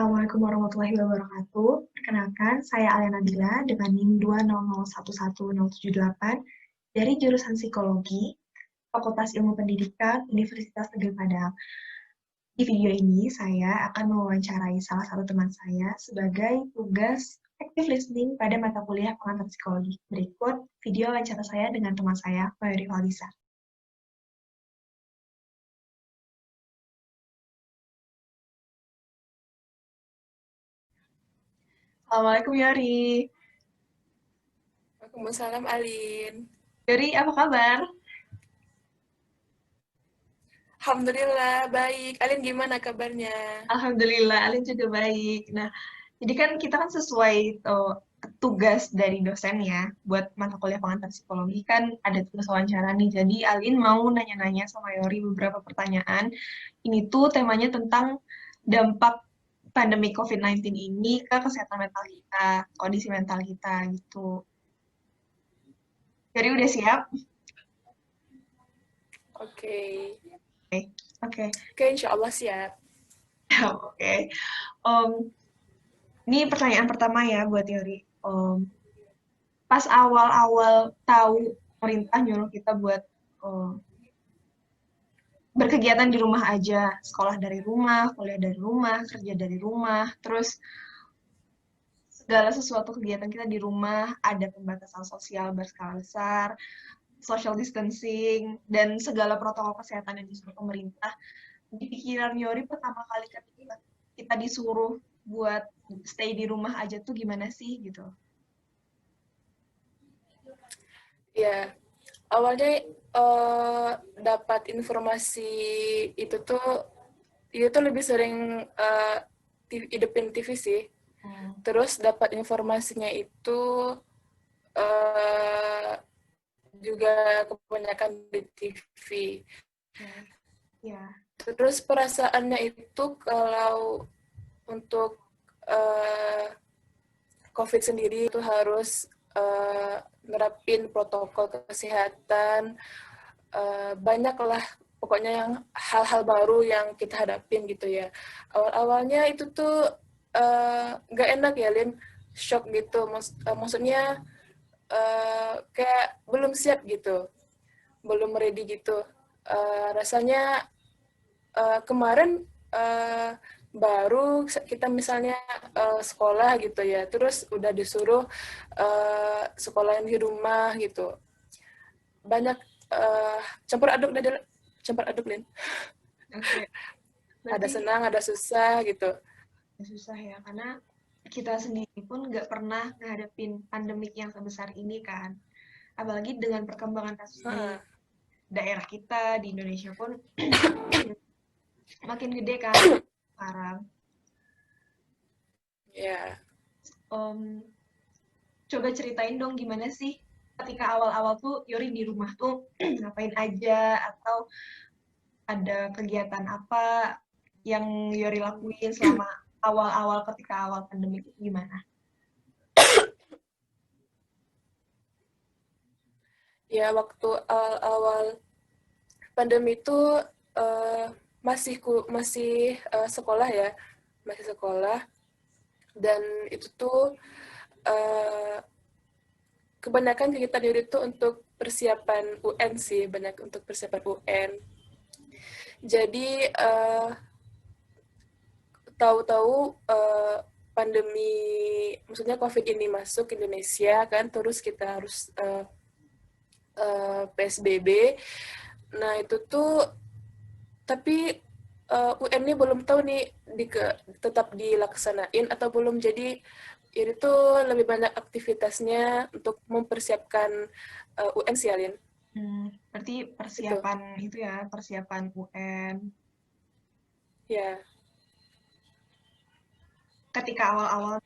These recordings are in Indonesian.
Assalamualaikum warahmatullahi wabarakatuh. Perkenalkan, saya Alena Nabila dengan NIM 200111078 dari jurusan Psikologi, Fakultas Ilmu Pendidikan, Universitas Negeri Padang. Di video ini, saya akan mewawancarai salah satu teman saya sebagai tugas active listening pada mata kuliah pengantar psikologi. Berikut video wawancara saya dengan teman saya, Mayuri Valisa. Assalamualaikum Yori. Waalaikumsalam Alin. Yori, apa kabar? Alhamdulillah baik. Alin gimana kabarnya? Alhamdulillah, Alin juga baik. Nah, jadi kan kita kan sesuai tugas dari dosen ya, buat mata kuliah pengantar psikologi kan ada tugas wawancara nih. Jadi Alin mau nanya-nanya sama Yori beberapa pertanyaan. Ini tuh temanya tentang dampak pandemi COVID-19 ini ke kesehatan mental kita, kondisi mental kita gitu. Yori udah siap? Oke. Oke. Oke, insya Allah siap. Oke. Om, ini pertanyaan pertama ya buat Yori. Pas awal-awal tahu pemerintah nyuruh kita buat eh, berkegiatan di rumah aja, sekolah dari rumah, kuliah dari rumah, kerja dari rumah, terus segala sesuatu kegiatan kita di rumah, ada pembatasan sosial berskala besar, social distancing, dan segala protokol kesehatan yang disuruh pemerintah. Di pikiran Yori pertama kali ketika kita disuruh buat stay di rumah aja tuh gimana sih gitu? Ya, awalnya dapat informasi itu tuh lebih sering hidupin TV sih. Terus dapat informasinya itu juga kebanyakan di TV. Ya. Terus perasaannya itu kalau untuk COVID sendiri itu harus nerapin protokol kesehatan, banyaklah pokoknya yang hal-hal baru yang kita hadapin gitu ya. Awal-awalnya itu tuh nggak enak ya, Lin, shock gitu. Maksudnya kayak belum siap gitu, belum ready gitu. Rasanya kemarin baru kita misalnya sekolah gitu ya, terus udah disuruh sekolahin di rumah gitu. Banyak campur aduk Lin. Oke. Ada Berarti senang, ada susah gitu. susah ya, karena kita sendiri pun nggak pernah ngadepin pandemik yang sebesar ini kan. Apalagi dengan perkembangan kasus di daerah kita, di Indonesia pun makin gede kan sekarang. Ya. Coba ceritain dong gimana sih ketika awal-awal tuh Yori di rumah tuh ngapain aja, atau ada kegiatan apa yang Yori lakuin selama awal-awal ketika awal pandemi itu gimana? Ya, waktu awal-awal pandemi itu sekolah ya, masih sekolah, dan itu tuh kebanyakan kegiatan diri itu untuk persiapan UN sih, banyak untuk persiapan UN. Jadi tahu-tahu pandemi, maksudnya COVID ini masuk ke Indonesia kan, terus kita harus PSBB. Nah itu tuh, tapi UN-nya belum tahu nih tetap dilaksanain atau belum. Jadi ini tuh lebih banyak aktivitasnya untuk mempersiapkan UN sih, Alin. Berarti Gitu. persiapan itu ya, persiapan UN. Ya. Ketika awal-awal,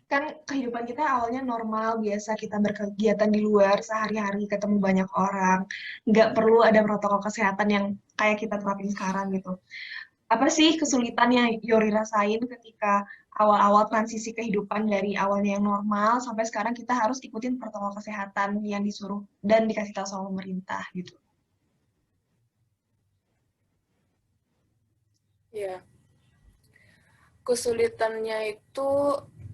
kan kehidupan kita awalnya normal, biasa kita berkegiatan di luar sehari-hari, ketemu banyak orang, nggak perlu ada protokol kesehatan yang kayak kita terapin sekarang gitu. Apa sih kesulitan yang Yori rasain ketika awal-awal transisi kehidupan dari awalnya yang normal sampai sekarang kita harus ikutin protokol kesehatan yang disuruh dan dikasih tahu sama pemerintah gitu? Ya. kesulitannya itu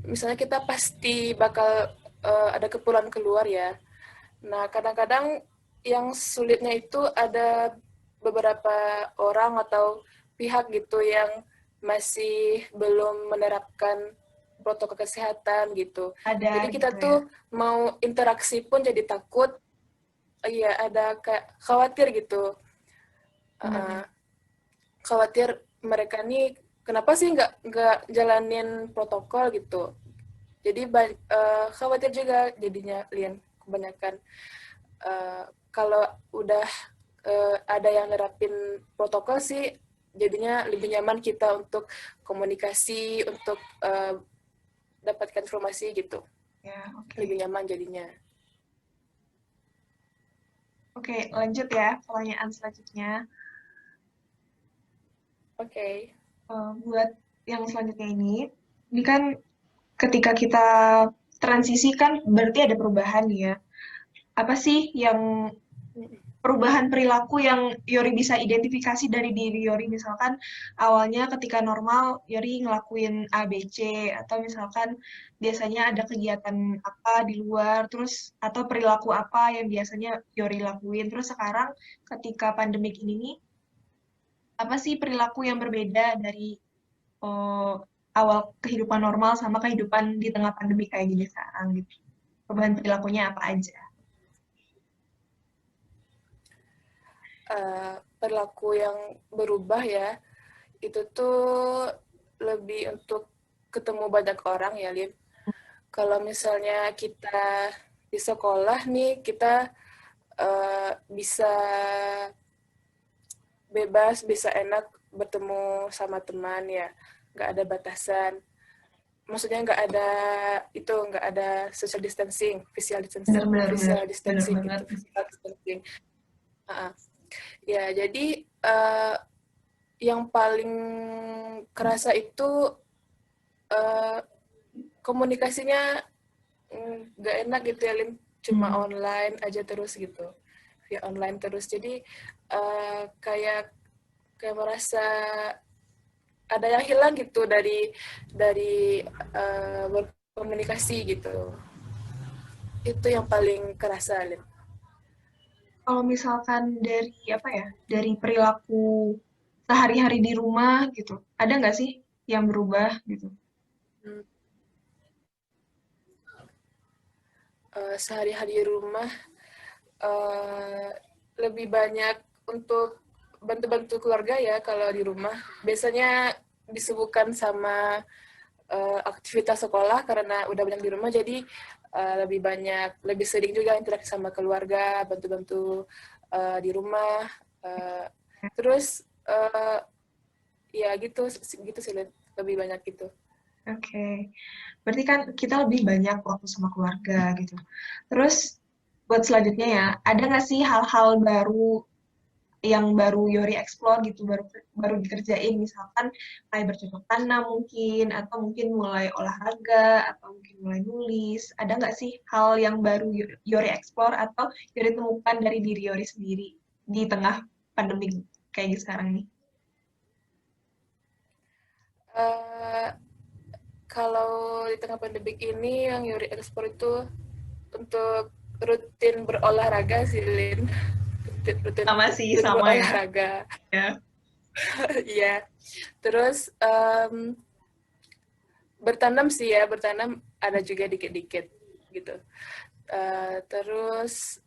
misalnya kita pasti bakal ada keperluan keluar ya. Nah, kadang-kadang yang sulitnya itu ada beberapa orang atau pihak gitu yang masih belum menerapkan protokol kesehatan gitu. Ada Jadi kita gitu ya. tuh mau interaksi pun jadi takut, iya ada kayak khawatir gitu. Benar-benar. Khawatir mereka nih kenapa sih nggak jalanin protokol gitu. Jadi khawatir juga jadinya Lian kebanyakan. Kalau udah ada yang nerapin protokol sih jadinya lebih nyaman kita untuk komunikasi, untuk dapatkan informasi gitu. Ya, oke. Lebih nyaman jadinya. Oke, lanjut ya pertanyaan selanjutnya. Oke. Buat yang selanjutnya ini kan ketika kita transisi kan berarti ada perubahan ya. Apa sih yang perubahan perilaku yang Yori bisa identifikasi dari diri Yori? Misalkan awalnya ketika normal Yori ngelakuin A, B, C, atau misalkan biasanya ada kegiatan apa di luar, terus atau perilaku apa yang biasanya Yori lakuin. Terus sekarang ketika pandemik ini nih, apa sih perilaku yang berbeda dari eh, awal kehidupan normal sama kehidupan di tengah pandemi kayak gini sekarang gitu? Perubahan perilakunya apa aja? Perilaku yang berubah ya, itu tuh lebih untuk ketemu banyak orang ya, Lin. Kalau misalnya kita di sekolah nih, kita bisa bebas, bisa enak bertemu sama teman ya, nggak ada batasan. Maksudnya nggak ada social distancing, Bener, bener, bener, physical bener distancing banget. gitu, physical distancing. Uh, ya, jadi yang paling kerasa itu uh, komunikasinya nggak enak gitu ya, Lin. Cuma Hmm. online aja terus gitu, via online terus. Jadi kayak merasa ada yang hilang gitu dari berkomunikasi gitu. Itu yang paling kerasa, Lin. Kalau misalkan dari apa ya, dari perilaku sehari-hari di rumah gitu, ada nggak sih yang berubah gitu? Hmm. Sehari-hari di rumah uh, lebih banyak untuk bantu-bantu keluarga ya kalau di rumah. Biasanya disibukkan sama aktivitas sekolah karena udah banyak di rumah, jadi lebih sering juga interaksi sama keluarga, bantu-bantu di rumah. Uh, terus ya gitu sih, lebih banyak gitu. Oke, berarti kan kita lebih banyak waktu sama keluarga gitu. Terus buat selanjutnya ya, ada nggak sih hal-hal baru yang baru Yori explore gitu, baru baru dikerjain, misalkan kayak bercocok tanam mungkin, atau mungkin mulai olahraga, atau mungkin mulai nulis. Ada nggak sih hal yang baru Yori explore atau Yori temukan dari diri Yori sendiri di tengah pandemi kayak gitu sekarang nih? Uh, Kalau di tengah pandemi ini yang Yuri ekspor itu untuk rutin berolahraga sih, Lin. Sama sih, Rutin sama ya. berolahraga. Ya. Iya. Terus bertanam sih ya, bertanam ada juga dikit-dikit gitu. Terus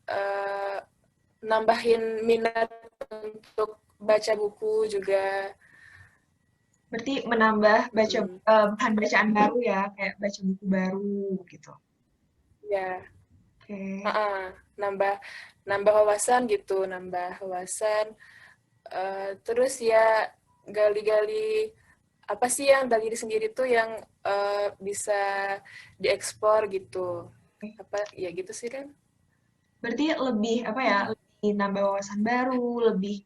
nambahin minat untuk baca buku juga. Berarti menambah Hmm. bahan bacaan baru ya, kayak baca buku baru gitu. Ya, Oke. nambah nambah wawasan gitu, nambah wawasan. Terus ya gali-gali apa sih yang dari diri sendiri tuh yang bisa diekspor gitu. Apa ya gitu sih kan? Berarti lebih apa ya, lebih nambah wawasan baru, lebih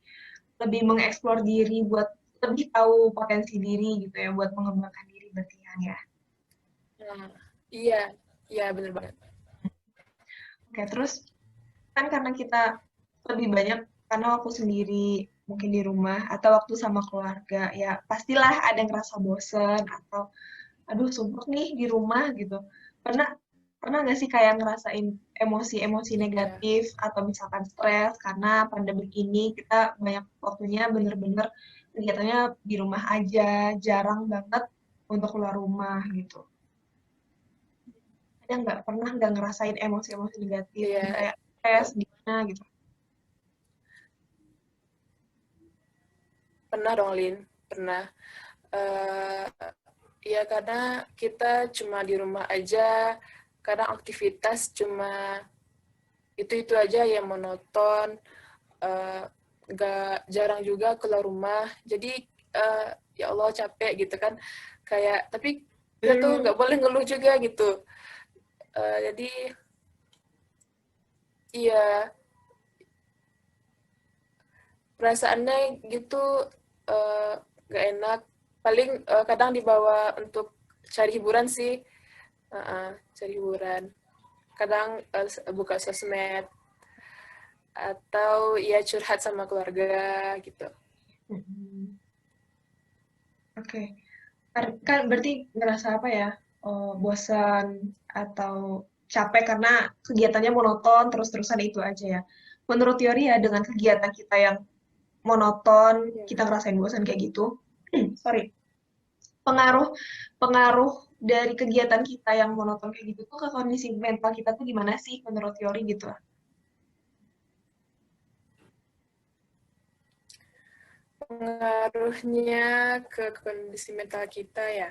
lebih mengeksplor diri buat lebih tahu potensi diri gitu ya, buat mengembangkan diri berarti kan ya. Nah, iya, iya bener banget. Oke, terus kan karena kita lebih banyak, karena aku sendiri mungkin di rumah atau waktu sama keluarga, ya pastilah ada ngerasa bosen atau aduh sumpah nih di rumah gitu. Pernah pernah nggak sih kayak ngerasain emosi-emosi Iya, negatif atau misalkan stres karena pandemi ini kita banyak waktunya bener-bener kegiatannya di rumah aja, jarang banget untuk keluar rumah gitu. Ada nggak pernah nggak ngerasain emosi-emosi negatif dan iya, kayak stres gimana gitu? pernah dong, Lin. Pernah. Eh, ya karena kita cuma di rumah aja, kadang aktivitas cuma itu aja yang monoton, eh, nggak jarang juga keluar rumah. Jadi eh, ya Allah capek gitu kan. Kayak tapi kita Bener tuh banget. nggak boleh ngeluh juga gitu. Jadi iya perasaannya gitu eh, nggak enak. Paling kadang dibawa untuk cari hiburan sih. Cari hiburan. Kadang buka sosmed atau ya curhat sama keluarga gitu. Mm-mm. Oke. Kan berarti ngerasa apa ya? Bosan atau capek karena kegiatannya monoton terus-terusan itu aja ya. Menurut teori ya dengan kegiatan kita yang monoton, Ya. kita ngerasain bosan kayak gitu. Sorry. Pengaruh pengaruh dari kegiatan kita yang monoton kayak gitu tuh ke kondisi mental kita tuh gimana sih menurut teori gitu? Pengaruhnya ke kondisi mental kita ya.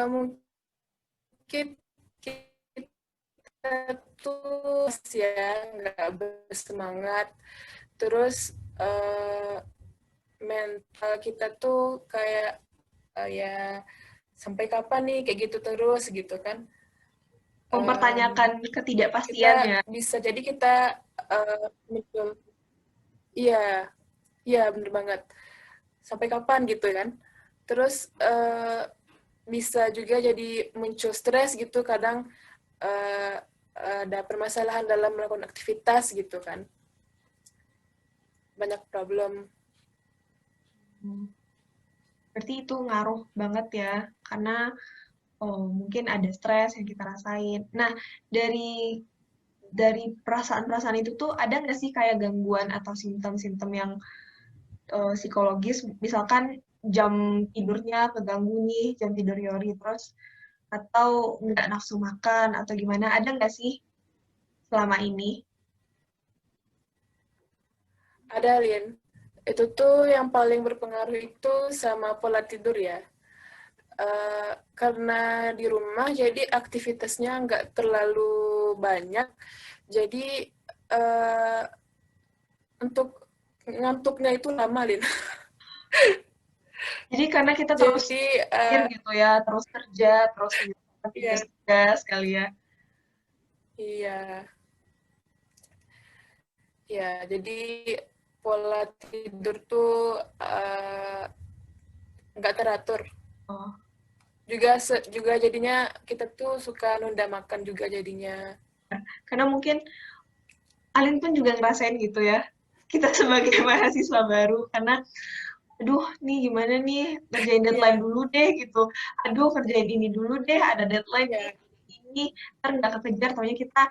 Mungkin kita tuh ya nggak bersemangat. Terus mental kita tuh kayak ya sampai kapan nih kayak gitu terus gitu kan. Mempertanyakan Um, kita ketidakpastiannya. bisa jadi kita muncul iya iya bener banget sampai kapan gitu kan terus bisa juga jadi muncul stres gitu kadang uh, ada permasalahan dalam melakukan aktivitas gitu kan banyak problem. Hmm. Berarti itu ngaruh banget ya, karena mungkin ada stres yang kita rasain. Nah, dari perasaan-perasaan itu tuh ada nggak sih kayak gangguan atau simptom-simptom yang psikologis, misalkan jam tidurnya keganggu nih, jam tidur Yori terus, atau nggak nafsu makan atau gimana? Ada nggak sih selama ini? Ada Lin itu tuh yang paling berpengaruh itu sama pola tidur ya. Karena di rumah jadi aktivitasnya nggak terlalu banyak jadi uh, untuk ngantuknya itu lama Lin. Jadi karena kita terus Jadi pikir gitu ya, terus kerja, terus menyelesaikan iya tugas-tugas kali ya. iya ya jadi pola tidur tuh nggak teratur Oh, juga jadinya kita tuh suka nunda makan juga jadinya. karena mungkin Alin pun juga ngerasain gitu ya. Kita sebagai mahasiswa baru, karena aduh nih gimana nih ngerjain deadline Iya dulu deh gitu. Aduh kerjain ini dulu deh, ada deadline nih iya ini. Ntar nggak kekejar, taunya kita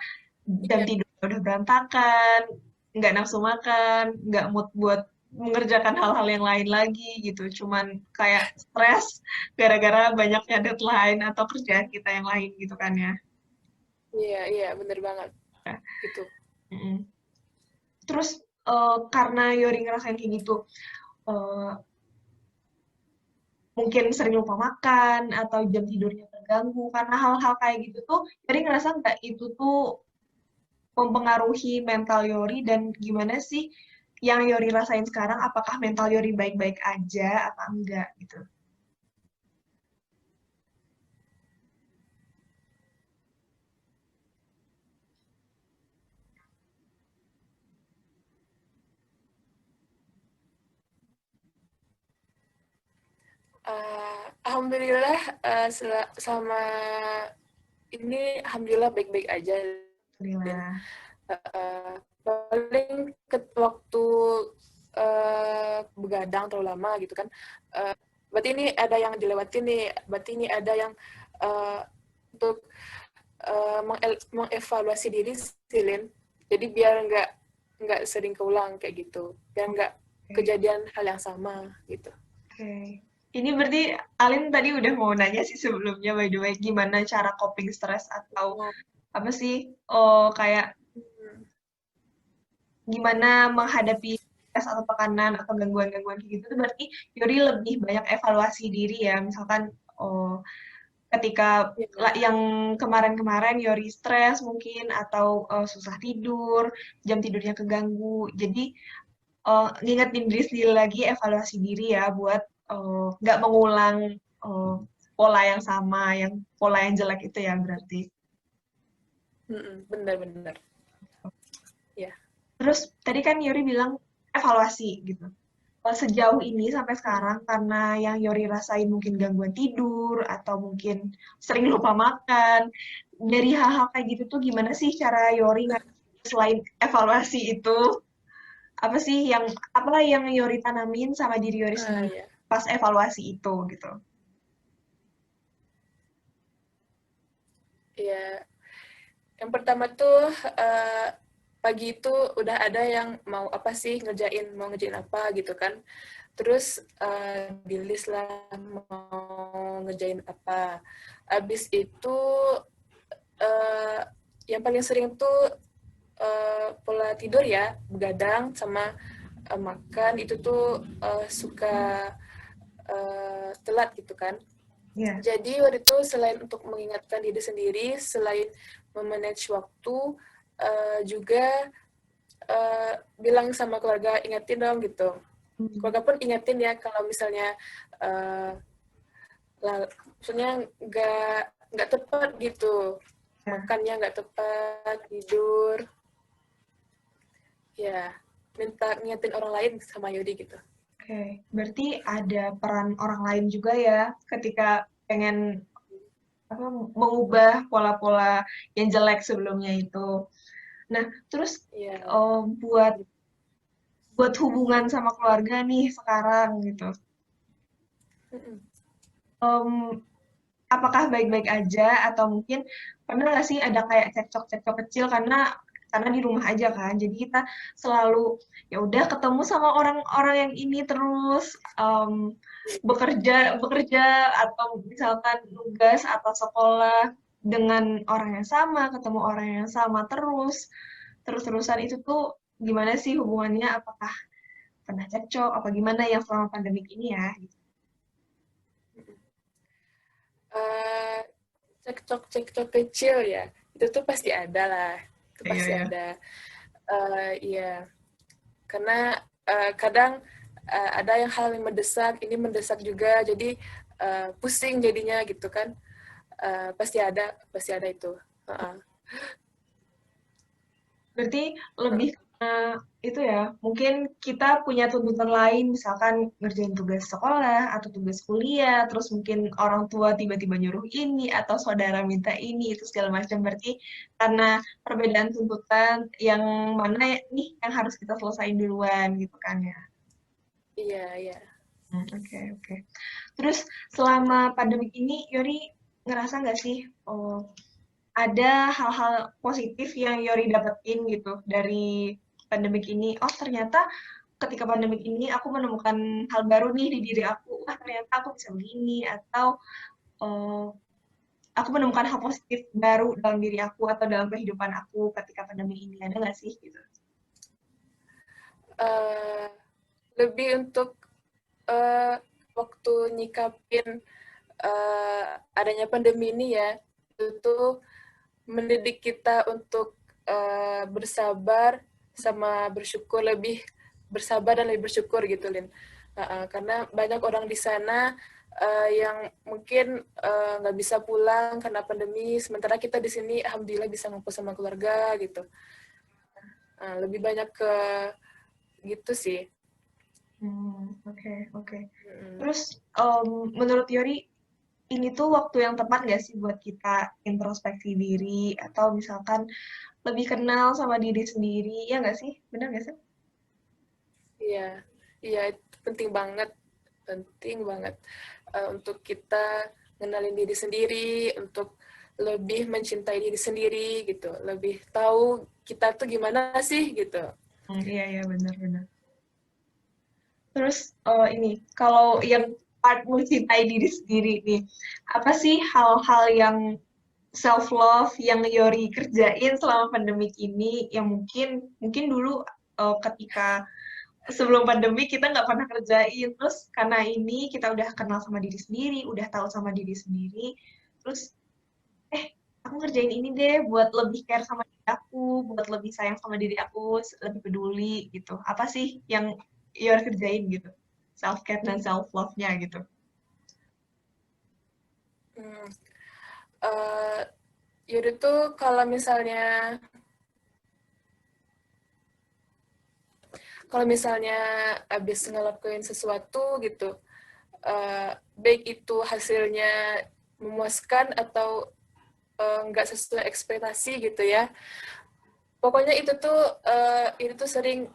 jam iya tidur udah berantakan, nggak nafsu makan, nggak mood buat mengerjakan hal-hal yang lain lagi gitu. Cuman kayak stres gara-gara banyaknya deadline atau kerjaan kita yang lain gitu kan ya. iya iya bener banget gitu. Mm-mm. Terus karena Yori ngerasain kayak gitu, eh, mungkin sering lupa makan atau jam tidurnya terganggu karena hal-hal kayak gitu tuh Yori ngerasa nggak itu tuh mempengaruhi mental Yori dan gimana sih yang Yori rasain sekarang apakah mental Yori baik-baik aja apa enggak gitu. Alhamdulillah sama ini alhamdulillah baik-baik aja. Dan Alhamdulillah. paling waktu begadang terlalu lama gitu kan. Berarti ini ada yang dilewati nih, berarti ini ada yang untuk mengevaluasi diri silin. Jadi biar nggak sering keulang kayak gitu, biar nggak kejadian hal yang sama gitu. Oke. Ini berarti Alin tadi udah mau nanya sih sebelumnya, by the way, gimana cara coping stres atau Oh, apa sih, oh kayak gimana menghadapi stres atau tekanan atau gangguan-gangguan kayak gitu tuh berarti Yori lebih banyak evaluasi diri ya. Misalkan oh, ketika ya. yang kemarin-kemarin Yori stres mungkin atau susah tidur, jam tidurnya keganggu. Jadi ngingetin diri sendiri lagi, evaluasi diri ya buat nggak mengulang eh, pola yang sama, yang pola yang jelek itu ya berarti. Benar-benar. Ya. Terus tadi kan Yori bilang evaluasi gitu. Sejauh ini sampai Mm-mm. sekarang karena yang Yori rasain mungkin gangguan tidur atau mungkin sering lupa makan, dari hal-hal kayak gitu tuh gimana sih cara Yori selain evaluasi itu, apa sih yang apa yang Yori tanamin sama diri Yori sendiri Ya. pas evaluasi itu gitu? Ya. Yang pertama tuh pagi itu udah ada yang mau apa sih mau ngerjain apa gitu kan. Terus di list lah mau ngerjain apa. Abis itu uh, yang paling sering tuh pola tidur ya, begadang sama makan itu tuh suka telat gitu kan. Iya. Jadi waktu itu selain untuk mengingatkan diri sendiri, selain memanage waktu, juga bilang sama keluarga ingetin dong gitu. Hmm. Keluarga pun ingetin ya kalau misalnya uh, maksudnya nggak tepat gitu, Ya. makannya nggak tepat, tidur, ya minta ngingetin orang lain sama Yodi gitu. Oke, berarti ada peran orang lain juga ya ketika pengen apa, mengubah pola-pola yang jelek sebelumnya itu. Nah, terus Ya. buat buat hubungan sama keluarga nih sekarang gitu. Mm-mm. Em, apakah baik-baik aja atau mungkin pernah nggak sih ada kayak cekcok-cekcok kecil karena di rumah aja kan. Jadi kita selalu ya udah ketemu sama orang-orang yang ini terus em, bekerja bekerja atau misalkan tugas atau sekolah dengan orang yang sama, ketemu orang yang sama terus-terusan itu tuh gimana sih hubungannya? Apakah pernah cekcok apa gimana yang selama pandemik ini ya? Gitu. Uh, cekcok kecil ya, itu tuh pasti ada lah, itu Iya pasti ya. ada. Iya, karena kadang ada yang hal yang mendesak, ini mendesak juga, jadi pusing jadinya gitu kan. Pasti ada itu. Berarti lebih ke itu ya, mungkin kita punya tuntutan lain, misalkan ngerjain tugas sekolah atau tugas kuliah, terus mungkin orang tua tiba-tiba nyuruh ini, atau saudara minta ini, itu segala macam. Berarti karena perbedaan tuntutan yang mana nih yang harus kita selesaiin duluan gitu kan ya. Iya, iya. Oke, oke. Terus selama pandemi ini, Yori ngerasa nggak sih ada hal-hal positif yang Yori dapetin gitu dari pandemik ini? Oh, ternyata ketika pandemik ini aku menemukan hal baru nih di diri aku. Wah, ternyata aku bisa begini atau eh, aku menemukan hal positif baru dalam diri aku atau dalam kehidupan aku ketika pandemi ini. Ada nggak sih gitu? Eh, Lebih untuk eh, waktu nyikapin adanya pandemi ini ya, itu mendidik kita untuk bersabar sama bersyukur, lebih bersabar dan lebih bersyukur gitu, Lin. Karena banyak orang di sana yang mungkin nggak bisa pulang karena pandemi, sementara kita di sini alhamdulillah bisa ngumpul sama keluarga gitu. Lebih banyak ke gitu sih. Oke, oke. Mm-mm. Terus menurut Yori ini tuh waktu yang tepat nggak sih buat kita introspeksi diri atau misalkan lebih kenal sama diri sendiri, ya nggak sih? Benar nggak sih? Iya, iya itu penting banget untuk kita kenalin diri sendiri, untuk lebih mencintai diri sendiri gitu, lebih tahu kita tuh gimana sih gitu. Iya, iya, benar-benar. Terus ini, kalau yang part mencintai diri sendiri nih, apa sih hal-hal yang self love yang Yori kerjain selama pandemik ini yang mungkin mungkin dulu ketika sebelum pandemi kita nggak pernah kerjain, terus karena ini kita udah kenal sama diri sendiri, udah tahu sama diri sendiri, terus aku ngerjain ini deh buat lebih care sama diri aku, buat lebih sayang sama diri aku, lebih peduli gitu. Apa sih yang Yori kerjain gitu? Self care dan self love-nya gitu. Hmm. Uh, Yaudah tuh kalau misalnya abis ngelakuin sesuatu gitu, baik itu hasilnya memuaskan atau nggak sesuai ekspektasi gitu ya. Pokoknya itu tuh sering,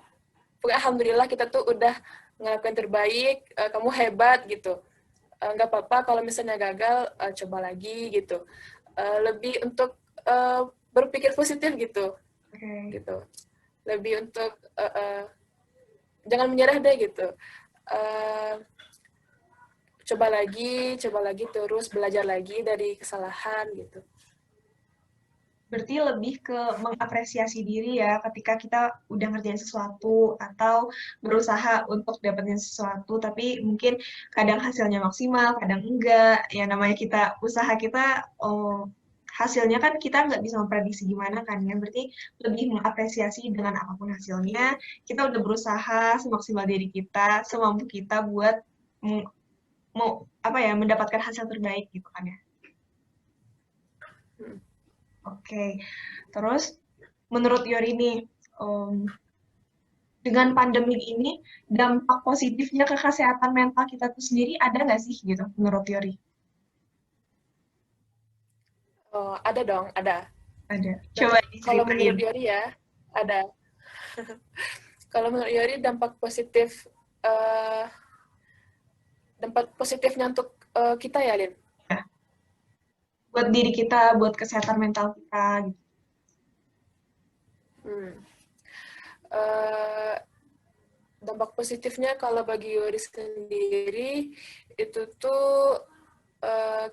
pokoknya alhamdulillah kita tuh udah ngelakuin terbaik, kamu hebat gitu. Nggak apa-apa kalau misalnya gagal, coba lagi gitu. Lebih untuk berpikir positif gitu, Oke. gitu. Lebih untuk jangan menyerah deh gitu. Uh, coba lagi terus belajar lagi dari kesalahan gitu. Berarti lebih ke mengapresiasi diri ya ketika kita udah ngerjain sesuatu atau berusaha untuk dapetin sesuatu, tapi mungkin kadang hasilnya maksimal, kadang enggak. Ya namanya kita, usaha kita, oh, hasilnya kan kita nggak bisa memprediksi gimana kan ya. Berarti lebih mengapresiasi dengan apapun hasilnya, kita udah berusaha semaksimal diri kita, semampu kita buat mm, mau apa ya, mendapatkan hasil terbaik gitu kan ya. Hmm. Oke, terus menurut Yori nih, em, dengan pandemi ini, dampak positifnya ke kesehatan mental kita tuh sendiri ada nggak sih gitu, menurut Yori? Oh, ada dong, ada. Ada. Nah, Coba kalau menurut diceritain. Yori ya, ada. Kalau menurut Yori uh, dampak positifnya untuk kita ya, Lin. Ya, buat diri kita, buat kesehatan mental kita gitu. Hmm. Uh, dampak positifnya kalau bagi Yori sendiri itu tuh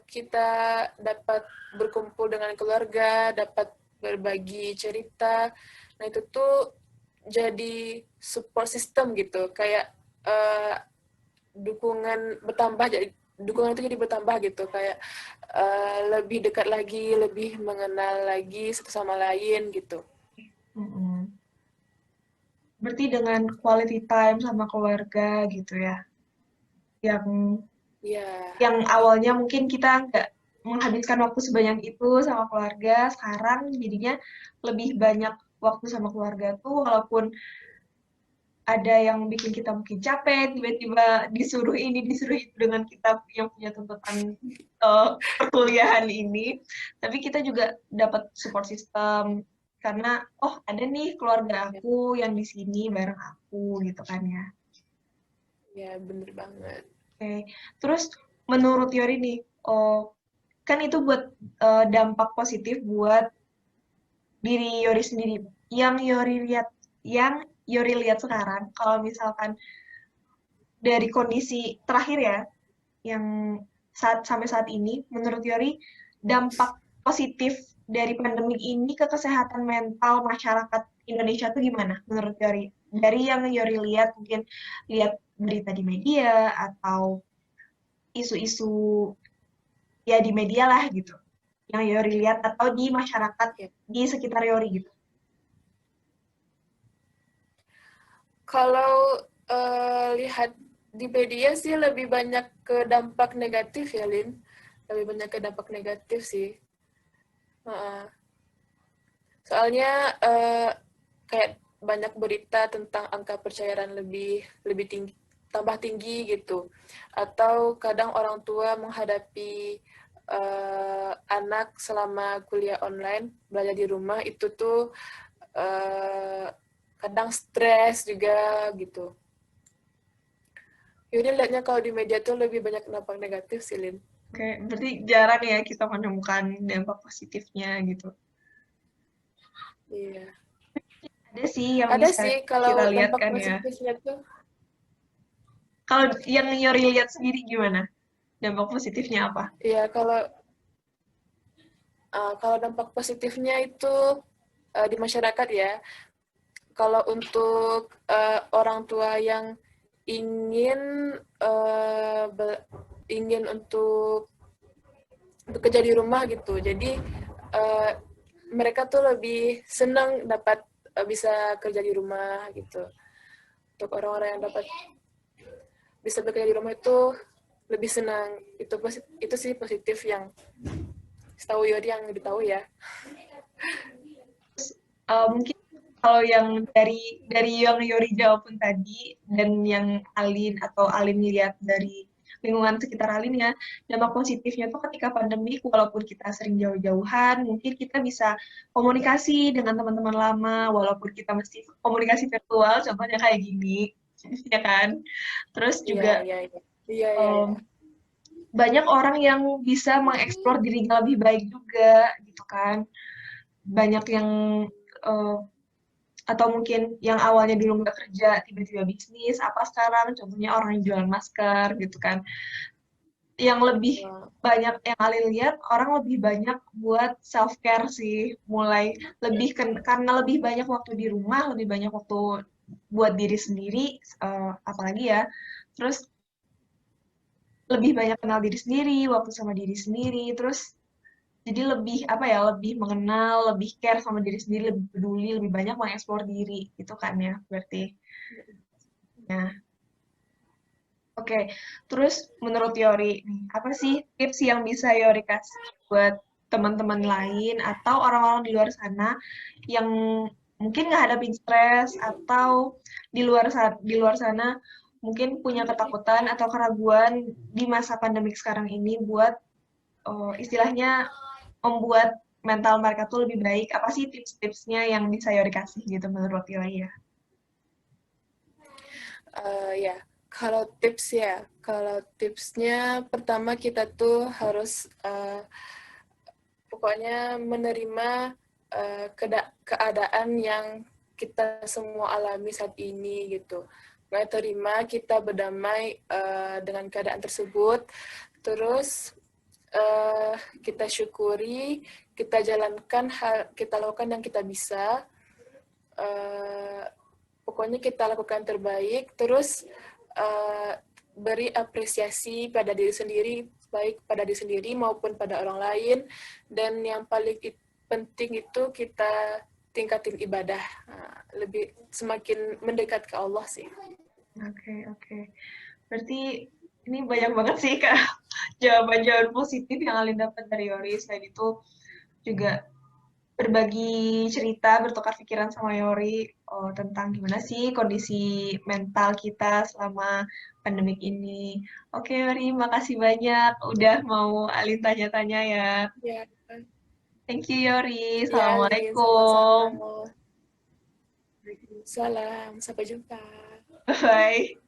kita dapat berkumpul dengan keluarga, dapat berbagi cerita. Nah itu tuh jadi support system gitu, kayak dukungan itu jadi bertambah gitu, kayak lebih dekat lagi, lebih mengenal lagi satu sama lain gitu. Mm-mm. Berarti dengan quality time sama keluarga gitu ya, yang Ya, awalnya mungkin kita nggak menghabiskan waktu sebanyak itu sama keluarga, sekarang jadinya lebih banyak waktu sama keluarga tuh, walaupun ada yang bikin kita mungkin capek, tiba-tiba disuruh ini, disuruh itu dengan kita yang punya tuntutan perkuliahan ini. Tapi kita juga dapat support system karena oh ada nih keluarga aku yang di sini bareng aku gitu kan ya. ya bener banget. Oke. Terus menurut Yori nih, oh, kan itu buat dampak positif buat diri Yori sendiri. Yang Yori lihat sekarang, kalau misalkan dari kondisi terakhir ya, yang sampai saat ini, menurut Yori, dampak positif dari pandemi ini ke kesehatan mental masyarakat Indonesia itu gimana menurut Yori? Dari yang Yori lihat, mungkin lihat berita di media atau isu-isu ya di media lah gitu, yang Yori lihat atau di masyarakat Ya. di sekitar Yori gitu. Kalau lihat di media sih lebih banyak ke dampak negatif ya, Lin. Lebih banyak ke dampak negatif sih. Soalnya kayak banyak berita tentang angka perceraian lebih tinggi, tambah tinggi gitu. Atau kadang orang tua menghadapi anak selama kuliah online, belajar di rumah itu tuh kadang stres juga gitu. Yuri lihatnya kalau di media tuh lebih banyak dampak negatif sih, Lin. Oke, berarti jarang ya kita menemukan dampak positifnya gitu. Iya. Ada sih yang Ada bisa sih kalau kita lihat dampak kan ya. positifnya tuh. Kalau yang Yori lihat sendiri gimana? Dampak positifnya apa? Iya, kalau dampak positifnya itu di masyarakat ya. Kalau untuk orang tua yang ingin ingin untuk bekerja di rumah gitu, jadi uh, mereka tuh lebih senang dapat bisa kerja di rumah gitu. Untuk orang-orang yang dapat bisa bekerja di rumah itu lebih senang. Itu sih positif yang setahu Yodi yang ditahu ya. Mungkin kalau yang dari yang Yori jawab pun tadi dan yang Alin lihat dari lingkungan sekitar Alin ya, dampak positifnya tuh ketika pandemi walaupun kita sering jauh-jauhan, mungkin kita bisa komunikasi dengan teman-teman lama walaupun kita mesti komunikasi virtual, contohnya kayak gini, ya kan? Terus Iya, juga iya, iya. Iya, iya, iya. um, banyak orang yang bisa mengeksplor dirinya lebih baik juga gitu kan. Banyak yang uh, atau mungkin yang awalnya dulu nggak kerja tiba-tiba bisnis apa sekarang contohnya orang yang jualan masker gitu kan yang lebih Wah, banyak yang kalian lihat orang lebih banyak buat self care sih mulai karena lebih banyak waktu di rumah lebih banyak waktu buat diri sendiri apalagi ya terus lebih banyak kenal diri sendiri waktu sama diri sendiri terus jadi lebih apa ya lebih mengenal lebih care sama diri sendiri lebih peduli lebih banyak mengeksplor diri itu kan ya berarti ya. Oke, terus menurut Yori, nih, apa sih tips yang bisa Yori kasih buat teman-teman lain atau orang-orang di luar sana yang mungkin nggak hadapin stres atau di luar sana mungkin punya ketakutan atau keraguan di masa pandemik sekarang ini buat istilahnya membuat mental mereka tuh lebih baik. Apa sih tips-tipsnya yang bisa Yori kasih gitu menurut Yori ya? ya, kalau tipsnya pertama kita tuh harus pokoknya menerima keadaan yang kita semua alami saat ini gitu. Mulai terima kita berdamai dengan keadaan tersebut, terus kita syukuri, kita lakukan yang kita bisa. Uh, Pokoknya kita lakukan terbaik, terus beri apresiasi pada diri sendiri, baik pada diri sendiri maupun pada orang lain, dan yang paling penting itu kita tingkatin ibadah, lebih semakin mendekat ke Allah sih. Oke, oke. Berarti ini banyak banget sih Kak jawaban-jawaban positif yang Alin dapat dari Yori. Selain itu juga berbagi cerita, bertukar pikiran sama Yori tentang gimana sih kondisi mental kita selama pandemik ini. Oke Yori, makasih banyak udah mau Alin tanya-tanya ya. Ya, Thank you Yori. ya, Lin, sama-sama. Assalamualaikum. Salam, sampai jumpa. Bye.